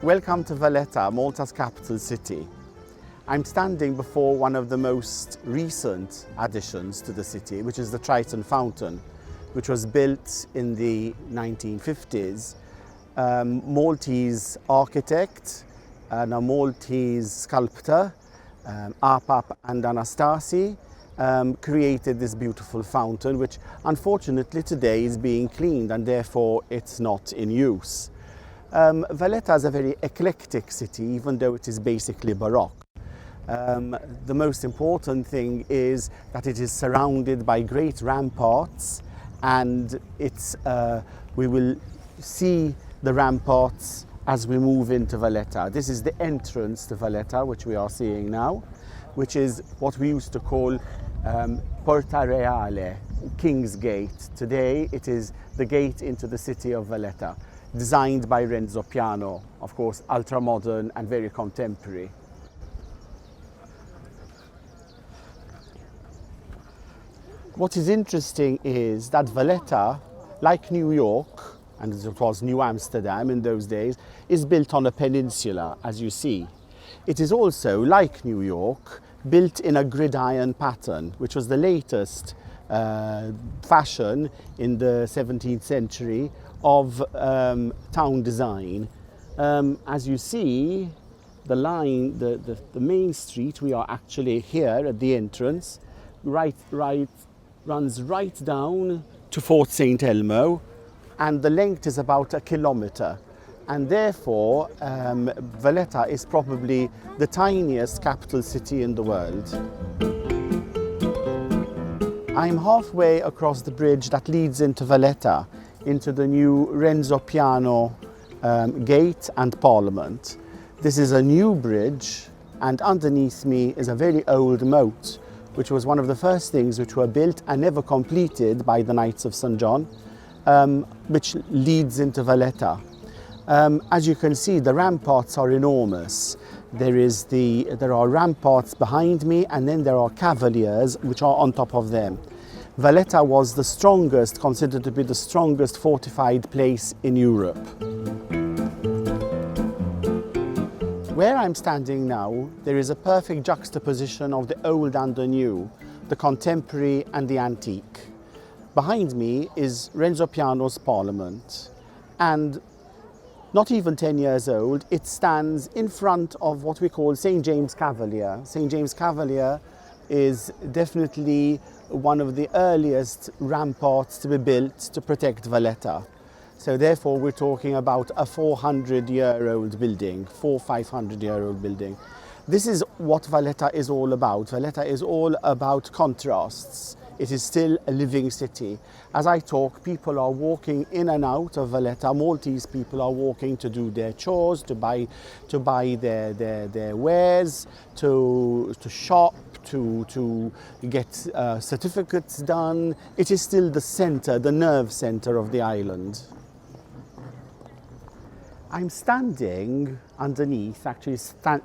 Welcome to Valletta, Malta's capital city. I'm standing before one of the most recent additions to the city, which is the Triton fountain, which was built in the 1950s. Maltese architect and a Maltese sculptor, Apap and Anastasi, created this beautiful fountain, which unfortunately today is being cleaned and therefore it's not in use. Valletta is a very eclectic city, even though it is basically baroque. The most important thing is that it is surrounded by great ramparts, and we will see the ramparts as we move into Valletta. This is the entrance to Valletta, which we are seeing now, which is what we used to call Porta Reale, King's Gate. Today it is the gate into the city of Valletta, designed by Renzo Piano, of course ultra-modern and very contemporary. What is interesting is that Valletta, like New York, and it was New Amsterdam in those days, is built on a peninsula, as you see. It is also, like New York, built in a gridiron pattern, which was the latest fashion in the 17th century of town design. As you see, the line, the main street, we are actually here at the entrance, runs right down to Fort St. Elmo, and the length is about 1 kilometre. And therefore, Valletta is probably the tiniest capital city in the world. I'm halfway across the bridge that leads into Valletta, into the new Renzo Piano gate and Parliament. This is a new bridge, and underneath me is a very old moat, which was one of the first things which were built and never completed by the Knights of St. John, which leads into Valletta. As you can see, the ramparts are enormous. There are ramparts behind me, and then there are cavaliers which are on top of them. Valletta was the strongest, considered to be the strongest fortified place in Europe. Where I'm standing now, there is a perfect juxtaposition of the old and the new, the contemporary and the antique. Behind me is Renzo Piano's Parliament, and not even 10 years old, it stands in front of what we call St. James Cavalier. St. James Cavalier is definitely one of the earliest ramparts to be built to protect Valletta. So therefore we're talking about a 400-year-old building, 500-year-old building. This is what Valletta is all about. Valletta is all about contrasts. It is still a living city. As I talk, people are walking in and out of Valletta. Maltese people are walking to do their chores, to buy their wares, to shop, to get certificates done. It is still the center, the nerve center of the island. I'm standing underneath, actually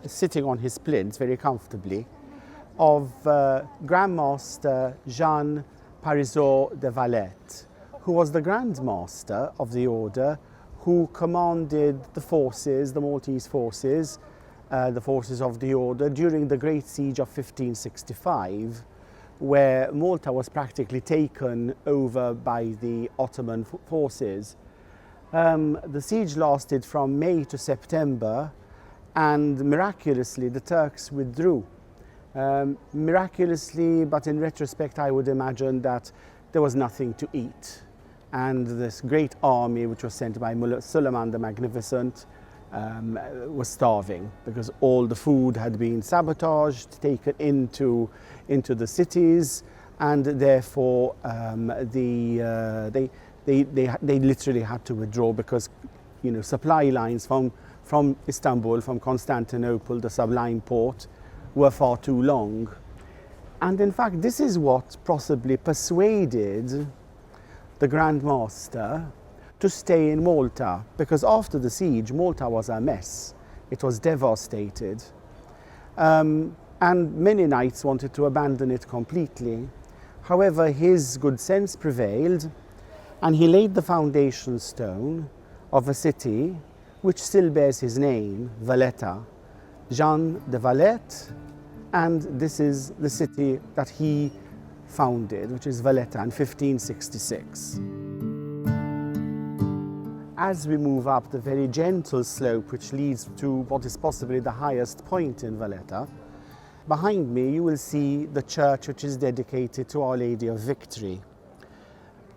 sitting on his plinth very comfortably, of Grand Master Jean Parisot de Valletta, who was the Grand Master of the order, who commanded the forces, the Maltese forces, the forces of the order during the Great Siege of 1565, where Malta was practically taken over by the Ottoman forces. The siege lasted from May to September, and miraculously the Turks withdrew. Miraculously, but in retrospect I would imagine that there was nothing to eat, and this great army which was sent by Suleiman the Magnificent was starving, because all the food had been sabotaged, taken into the cities, and therefore they literally had to withdraw, because supply lines from Istanbul, from Constantinople, the Sublime Port, were far too long. And in fact, this is what possibly persuaded the Grand Master to stay in Malta, because after the siege, Malta was a mess. It was devastated. And many knights wanted to abandon it completely. However, his good sense prevailed, and he laid the foundation stone of a city which still bears his name, Valletta, Jean de Vallette, and this is the city that he founded, which is Valletta in 1566. As we move up the very gentle slope which leads to what is possibly the highest point in Valletta, behind me you will see the church which is dedicated to Our Lady of Victory.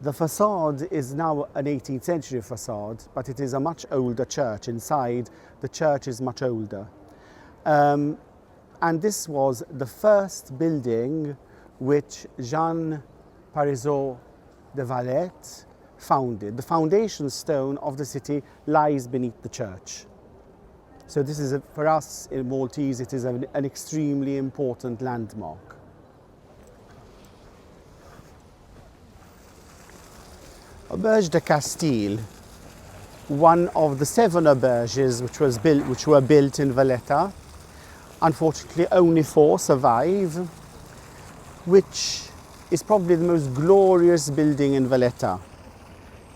The facade is now an 18th century facade, but it is a much older church. Inside, the church is much older. And this was the first building which Jean Parisot de Vallette founded. The foundation stone of the city lies beneath the church. So this is, for us in Maltese, it is an extremely important landmark. Auberge de Castille, one of the 7 auberges which were built in Valletta. Unfortunately, only 4 survive, which is probably the most glorious building in Valletta.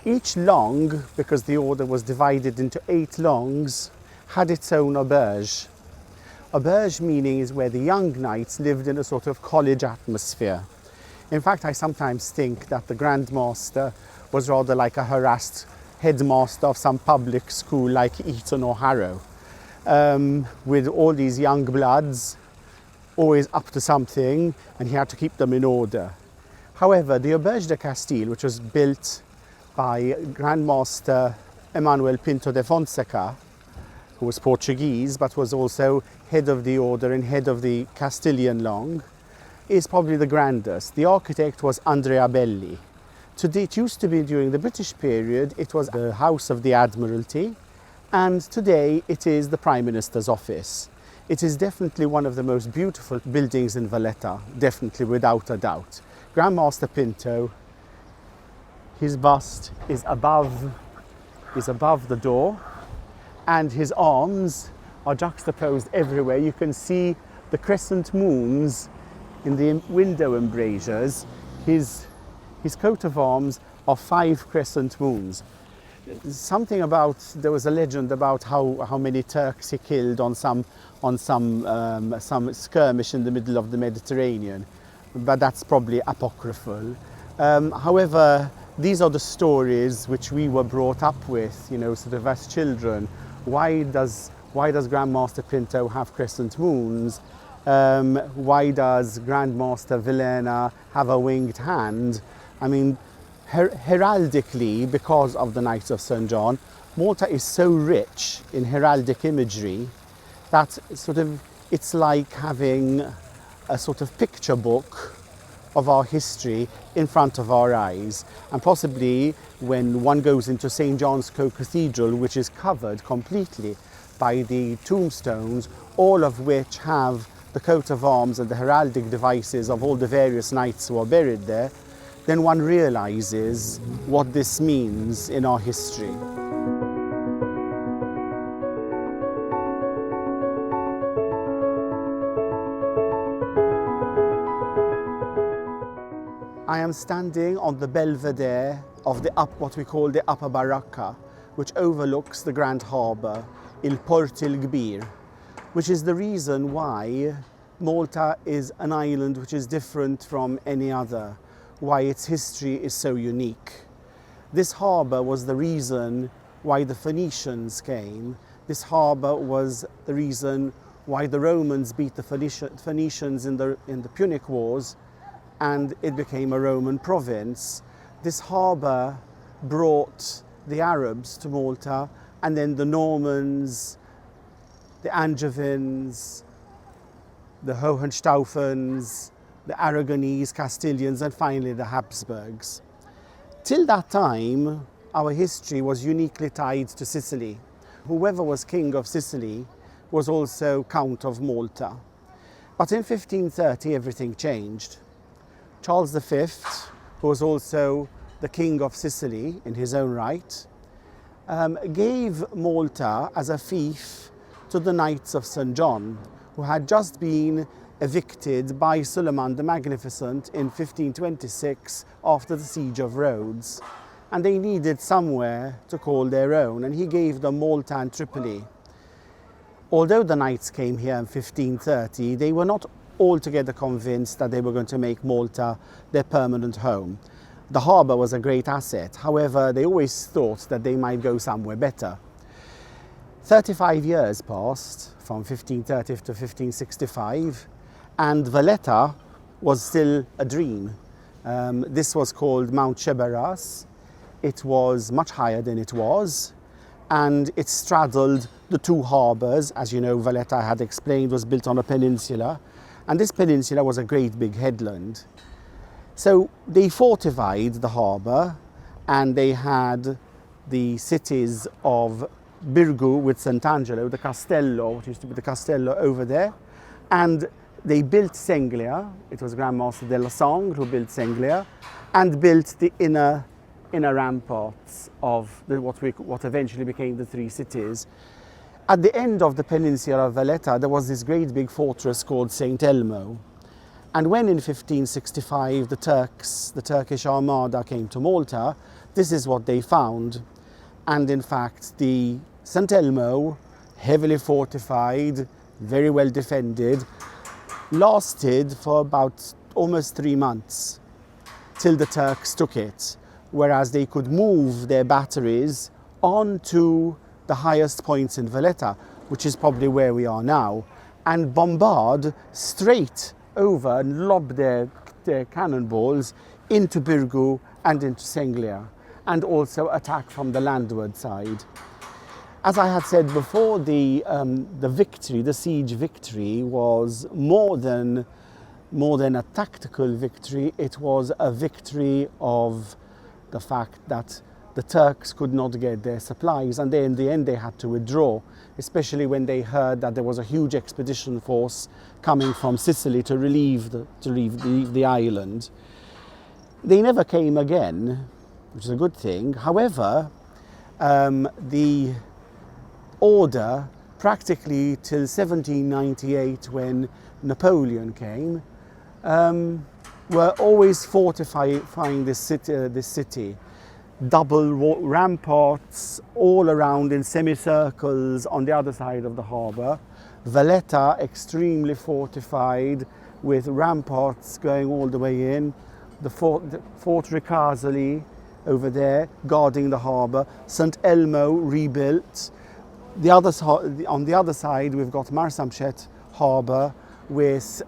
Each long, because the order was divided into 8 longs, had its own auberge. Auberge meaning is where the young knights lived in a sort of college atmosphere. In fact, I sometimes think that the Grand Master was rather like a harassed headmaster of some public school like Eton or Harrow, with all these young bloods always up to something, and he had to keep them in order. However, the Auberge de Castille, which was built by Grand Master Emmanuel Pinto de Fonseca, who was Portuguese but was also head of the order and head of the Castilian long, is probably the grandest. The architect was Andrea Belli. Today, it used to be during the British period, it was the House of the Admiralty, and today it is the Prime Minister's office. It is definitely one of the most beautiful buildings in Valletta, definitely without a doubt. Grand Master Pinto, his bust is above the door, and his arms are juxtaposed everywhere. You can see the crescent moons in the window embrasures. His coat of arms are 5 crescent moons. There was a legend about how many Turks he killed on some skirmish in the middle of the Mediterranean, but that's probably apocryphal. However, these are the stories which we were brought up with, you know, sort of as children. Why does Grand Master Pinto have crescent moons? Why does Grand Master Villena have a winged hand? I mean, heraldically, because of the Knights of St. John, Malta is so rich in heraldic imagery that it's like having a sort of picture book of our history in front of our eyes. And possibly when one goes into St. John's Cathedral, which is covered completely by the tombstones, all of which have the coat of arms and the heraldic devices of all the various knights who are buried there, then one realizes what this means in our history. I am standing on the belvedere of what we call the Upper Barrakka, which overlooks the Grand Harbour, Il Port il Kbir, which is the reason why Malta is an island which is different from any other, why its history is so unique. This harbour was the reason why the Phoenicians came. This harbour was the reason why the Romans beat the Phoenicians in the Punic Wars, and it became a Roman province. This harbour brought the Arabs to Malta, and then the Normans, the Angevins, the Hohenstaufens, the Aragonese, Castilians, and finally the Habsburgs. Till that time, our history was uniquely tied to Sicily. Whoever was king of Sicily was also Count of Malta. But in 1530, everything changed. Charles V, who was also the king of Sicily in his own right, gave Malta as a fief to the Knights of St. John, who had just been evicted by Suleiman the Magnificent in 1526 after the siege of Rhodes. and they needed somewhere to call their own, and he gave them Malta and Tripoli. Although the knights came here in 1530, they were not altogether convinced that they were going to make Malta their permanent home. The harbour was a great asset, however, they always thought that they might go somewhere better. 35 years passed, from 1530 to 1565, and Valletta was still a dream. This was called Mount Chebaras. It was much higher than it was, and it straddled the two harbours. As you know, Valletta, I had explained, was built on a peninsula, and this peninsula was a great big headland. So they fortified the harbour, and they had the cities of Birgu with Sant'Angelo, the Castello, what used to be the Castello over there, and they built Senglia. It was Grand Master de la Sangre who built Senglia, and built the inner ramparts of what eventually became the three cities. At the end of the peninsula of Valletta, there was this great big fortress called St. Elmo. And when in 1565 the Turkish Armada came to Malta, this is what they found. And in fact, the St. Elmo, heavily fortified, very well defended, lasted for about almost 3 months till the Turks took it, whereas they could move their batteries onto the highest points in Valletta, which is probably where we are now, and bombard straight over and lob their cannonballs into Birgu and into Senglia, and also attack from the landward side. As I had said before, the victory, the siege victory, was more than a tactical victory. It was a victory of the fact that the Turks could not get their supplies, and in the end they had to withdraw, especially when they heard that there was a huge expedition force coming from Sicily to relieve the island. They never came again, which is a good thing. However, the order, practically till 1798, when Napoleon came, were always fortifying this city. Double ramparts all around in semicircles on the other side of the harbour. Valletta extremely fortified with ramparts going all the way in. The Fort Ricasoli over there guarding the harbour. St. Elmo rebuilt. On the other side we've got Marsamxett harbour with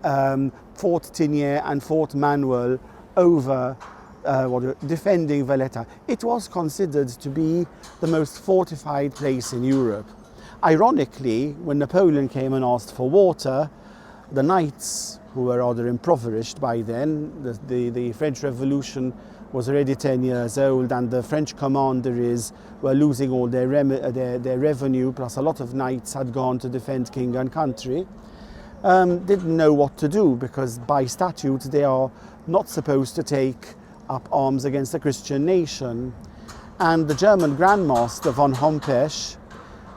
Fort Tignier and Fort Manuel over defending Valletta. It was considered to be the most fortified place in Europe. Ironically, when Napoleon came and asked for water, the knights, who were rather impoverished by then, the French Revolution was already 10 years old, and the French commanderies were losing all their revenue, plus a lot of knights had gone to defend king and country. Didn't know what to do, because by statute they are not supposed to take up arms against a Christian nation. And the German Grand Master von Hompesch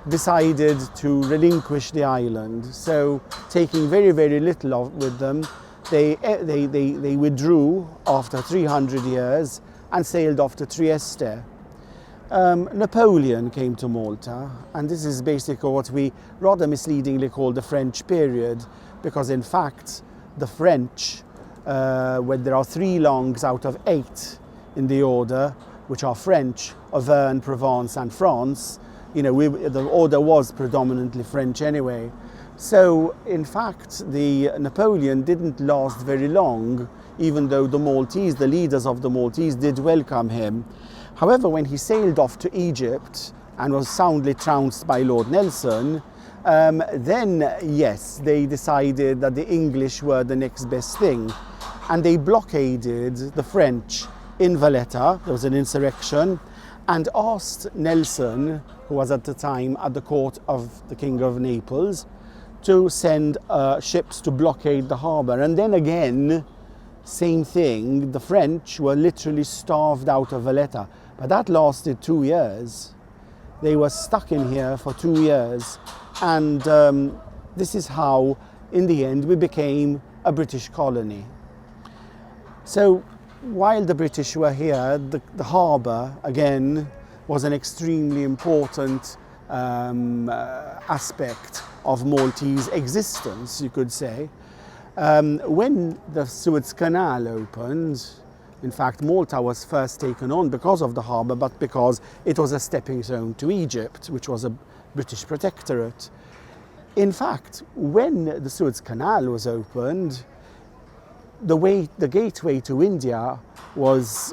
decided to relinquish the island. So, taking very, very little with them, they withdrew after 300 years and sailed off to Trieste. Napoleon came to Malta, and this is basically what we rather misleadingly call the French period, because in fact the French, when there are 3 longs out of 8 in the order, which are French, Auvergne, Provence and France, the order was predominantly French anyway. So in fact the Napoleon didn't last very long, even though the leaders of the Maltese did welcome him. However, when he sailed off to Egypt and was soundly trounced by Lord Nelson, then yes, they decided that the English were the next best thing, and they blockaded the French in Valletta. There was an insurrection, and asked Nelson, who was at the time at the court of the King of Naples, to send ships to blockade the harbour. And then again, same thing, the French were literally starved out of Valletta, but that lasted 2 years. They were stuck in here for 2 years, and this is how, in the end, we became a British colony. So while the British were here, the harbour, again, was an extremely important aspect of Maltese existence, you could say. When the Suez Canal opened, in fact, Malta was first taken on because of the harbour, but because it was a stepping stone to Egypt, which was a British protectorate. In fact, when the Suez Canal was opened, the gateway to India was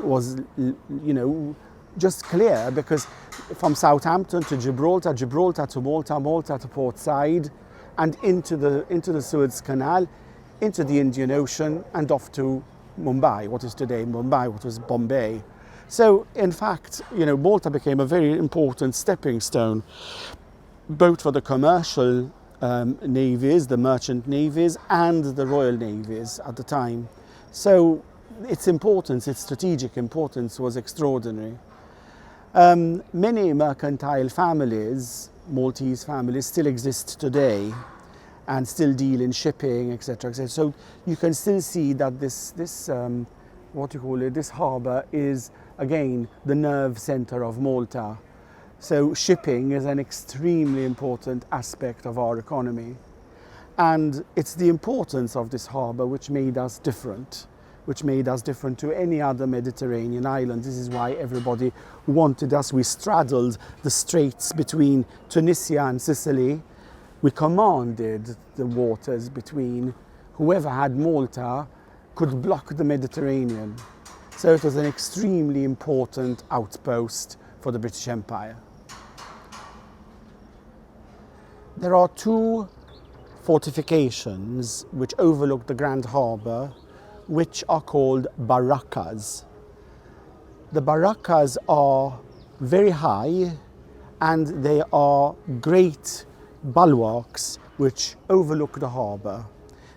just clear, because from Southampton to Gibraltar, Gibraltar to Malta, Malta to Port Said, and into the Suez Canal, into the Indian Ocean, and off to Mumbai, what is today Mumbai, what was Bombay. So, in fact, Malta became a very important stepping stone, both for the commercial navies, the merchant navies, and the royal navies at the time. So, its importance, its strategic importance, was extraordinary. Many mercantile families, Maltese families, still exist today and still deal in shipping, etc., etc. So you can still see that this harbour is, again, the nerve centre of Malta. So shipping is an extremely important aspect of our economy. And it's the importance of this harbour which made us different to any other Mediterranean island. This is why everybody wanted us. We straddled the straits between Tunisia and Sicily. We commanded the waters between. Whoever had Malta could block the Mediterranean. So it was an extremely important outpost for the British Empire. There are two fortifications which overlook the Grand Harbour, which are called Barrakkas. The Barrakkas are very high, and they are great bulwarks which overlook the harbour.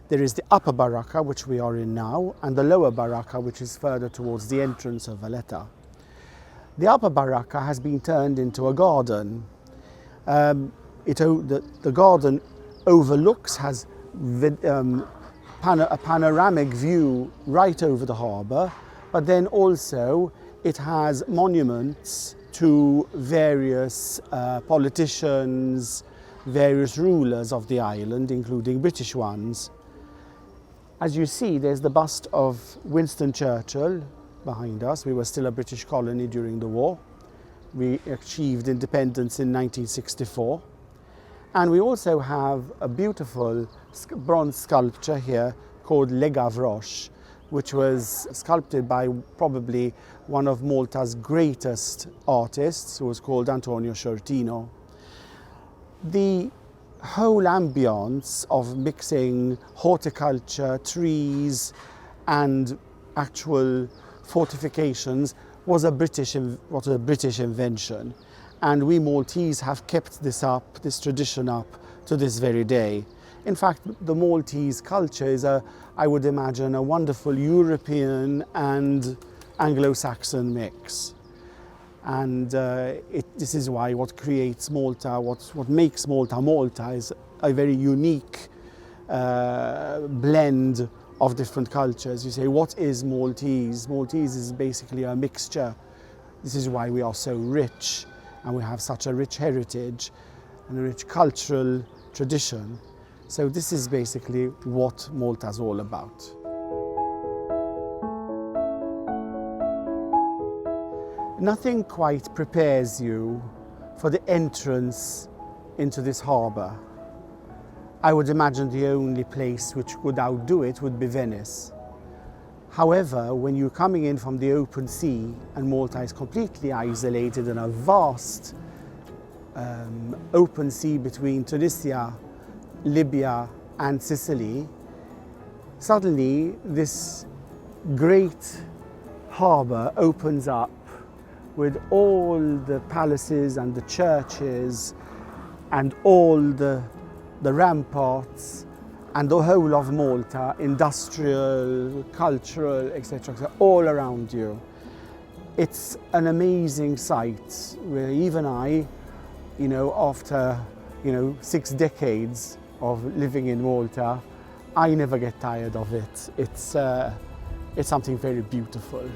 There is the upper Barrakka, which we are in now, and the lower Barrakka, which is further towards the entrance of Valletta. The upper Barrakka has been turned into a garden. The garden overlooks, has a panoramic view right over the harbour, but then also it has monuments to various politicians, various rulers of the island, including British ones. As you see, there's the bust of Winston Churchill behind us. We were still a British colony during the war. We achieved independence in 1964. And we also have a beautiful bronze sculpture here called Le Gavroche, which was sculpted by probably one of Malta's greatest artists, who was called Antonio Sciortino. The whole ambience of mixing horticulture, trees, and actual fortifications was a British invention. And we Maltese have kept this tradition up to this very day. In fact, the Maltese culture is I would imagine, a wonderful European and Anglo-Saxon mix. And this is why what creates Malta, what makes Malta Malta, is a very unique blend of different cultures. You say, what is Maltese? Maltese is basically a mixture. This is why we are so rich, and we have such a rich heritage and a rich cultural tradition. So this is basically what Malta is all about. Nothing quite prepares you for the entrance into this harbour. I would imagine the only place which could outdo it would be Venice. However, when you're coming in from the open sea, and Malta is completely isolated in a vast open sea between Tunisia, Libya and Sicily, suddenly this great harbour opens up with all the palaces and the churches and all the ramparts and the whole of Malta, industrial, cultural, etc., all around you. It's an amazing sight where even I, after 6 decades of living in Malta, I never get tired of it. it's something very beautiful.